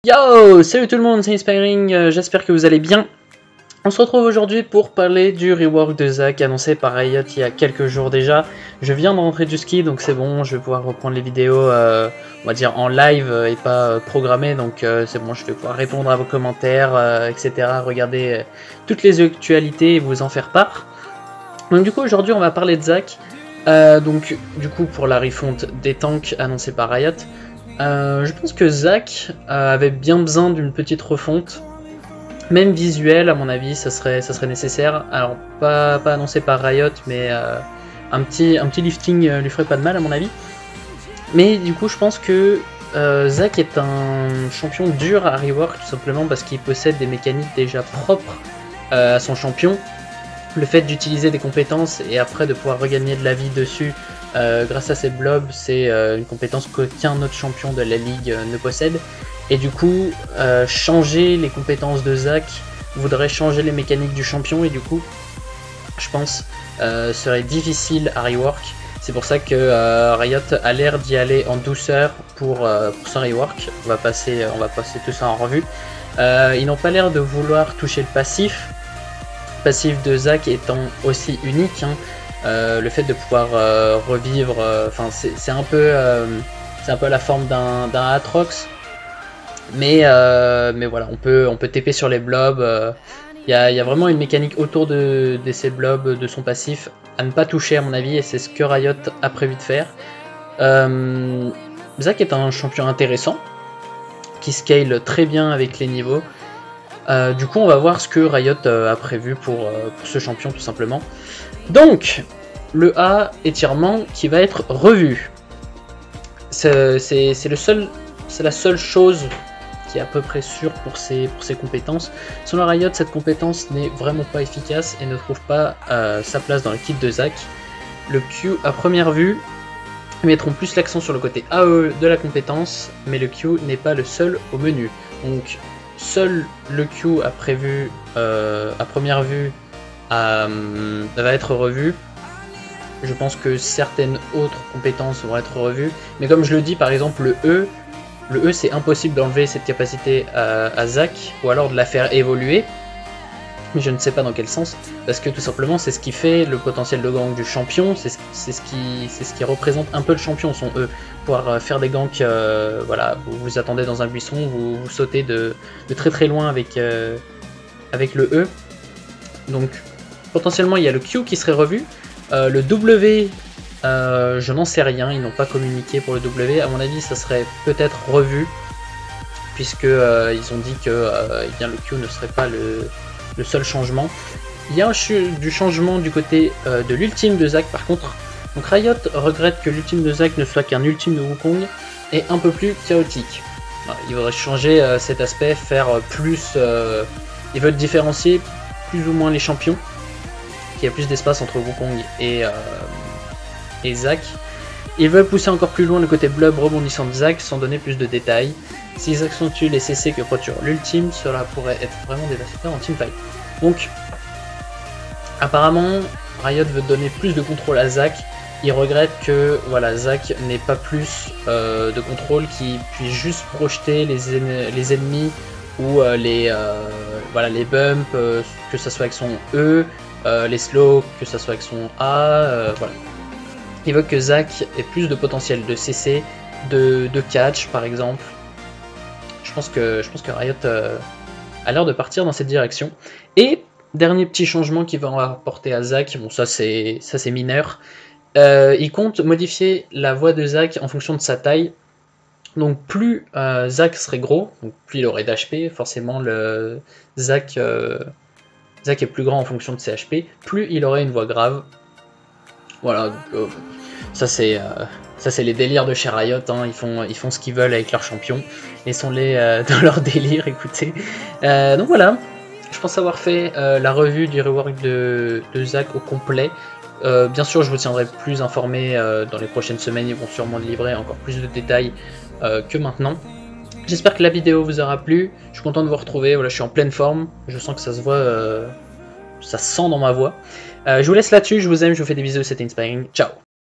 Yo, salut tout le monde, c'est Inspiring, j'espère que vous allez bien. On se retrouve aujourd'hui pour parler du rework de Zac annoncé par Riot il y a quelques jours déjà. Je viens de rentrer du ski donc c'est bon, je vais pouvoir reprendre les vidéos on va dire en live et pas programmées, donc c'est bon, je vais pouvoir répondre à vos commentaires, etc. Regarder toutes les actualités et vous en faire part. Donc du coup aujourd'hui on va parler de Zac, donc du coup pour la refonte des tanks annoncée par Riot. Je pense que Zac avait bien besoin d'une petite refonte, même visuelle à mon avis, ça serait nécessaire. Alors pas annoncé par Riot, mais un petit lifting lui ferait pas de mal à mon avis. Mais du coup je pense que Zac est un champion dur à rework tout simplement parce qu'il possède des mécaniques déjà propres à son champion. Le fait d'utiliser des compétences et après de pouvoir regagner de la vie dessus grâce à ses blobs, c'est une compétence qu'aucun autre champion de la ligue ne possède. Et du coup, changer les compétences de Zac voudrait changer les mécaniques du champion et du coup, je pense, serait difficile à rework. C'est pour ça que Riot a l'air d'y aller en douceur pour son rework. On va passer tout ça en revue. Ils n'ont pas l'air de vouloir toucher le passif de Zac étant aussi unique, hein. Le fait de pouvoir revivre, enfin c'est un peu la forme d'un Aatrox, mais voilà, on peut TP sur les blobs. Il y a vraiment une mécanique autour de ces blobs, de son passif, à ne pas toucher à mon avis, et c'est ce que Riot a prévu de faire. Zac est un champion intéressant, qui scale très bien avec les niveaux. Du coup on va voir ce que Riot a prévu pour ce champion tout simplement. Donc le A étirement qui va être revu. C'est la seule chose qui est à peu près sûre pour ses compétences. Selon Riot, cette compétence n'est vraiment pas efficace et ne trouve pas sa place dans le kit de Zac. Le Q à première vue, ils mettront plus l'accent sur le côté AE de la compétence, mais le Q n'est pas le seul au menu. Donc seul le Q a prévu à première vue va être revu. Je pense que certaines autres compétences vont être revues, mais comme je le dis, par exemple le E c'est impossible d'enlever cette capacité à Zac, ou alors de la faire évoluer, mais je ne sais pas dans quel sens, parce que tout simplement c'est ce qui fait le potentiel de gank du champion, c'est ce qui représente un peu le champion, son E. Pouvoir faire des ganks, voilà, vous attendez dans un buisson, vous sautez de très très loin avec le E. Donc potentiellement il y a le Q qui serait revu. Le W, je n'en sais rien, ils n'ont pas communiqué pour le W. À mon avis ça serait peut-être revu, puisque ils ont dit que eh bien, le Q ne serait pas le seul changement. Il y a du changement du côté de l'ultime de Zac par contre. Donc Riot regrette que l'ultime de Zac ne soit qu'un ultime de Wukong et un peu plus chaotique. Voilà, il faudrait changer cet aspect, faire plus... ils veulent différencier plus ou moins les champions, qu'il y a plus d'espace entre Wukong et Zac. Ils veulent pousser encore plus loin le côté blob rebondissant de Zac sans donner plus de détails. S'ils accentuent les CC que procure l'ultime, cela pourrait être vraiment dévastateur en teamfight. Donc, apparemment, Riot veut donner plus de contrôle à Zac. Il regrette que voilà, Zac n'ait pas plus de contrôle, qu'il puisse juste projeter les ennemis ou voilà, les bumps, que ce soit avec son E, les slows, que ce soit avec son A, voilà. Il veut que Zac ait plus de potentiel de CC, de catch par exemple. Je pense que Riot a l'air de partir dans cette direction. Et dernier petit changement qu'il va apporter à Zac, bon ça c'est mineur. Il compte modifier la voix de Zac en fonction de sa taille. Donc plus Zac serait gros, donc plus il aurait d'HP, forcément le Zac est plus grand en fonction de ses HP, plus il aurait une voix grave. Voilà, donc, ça c'est les délires de chez Riot, hein. Ils font ce qu'ils veulent avec leurs champions, laissons-les dans leur délire, écoutez. Donc voilà, je pense avoir fait la revue du rework de Zac au complet. Bien sûr je vous tiendrai plus informé dans les prochaines semaines, ils vont sûrement livrer encore plus de détails que maintenant. J'espère que la vidéo vous aura plu, je suis content de vous retrouver, voilà, je suis en pleine forme, je sens que ça se voit, ça se sent dans ma voix. Je vous laisse là-dessus, je vous aime, je vous fais des bisous, c'était Inspiring, ciao.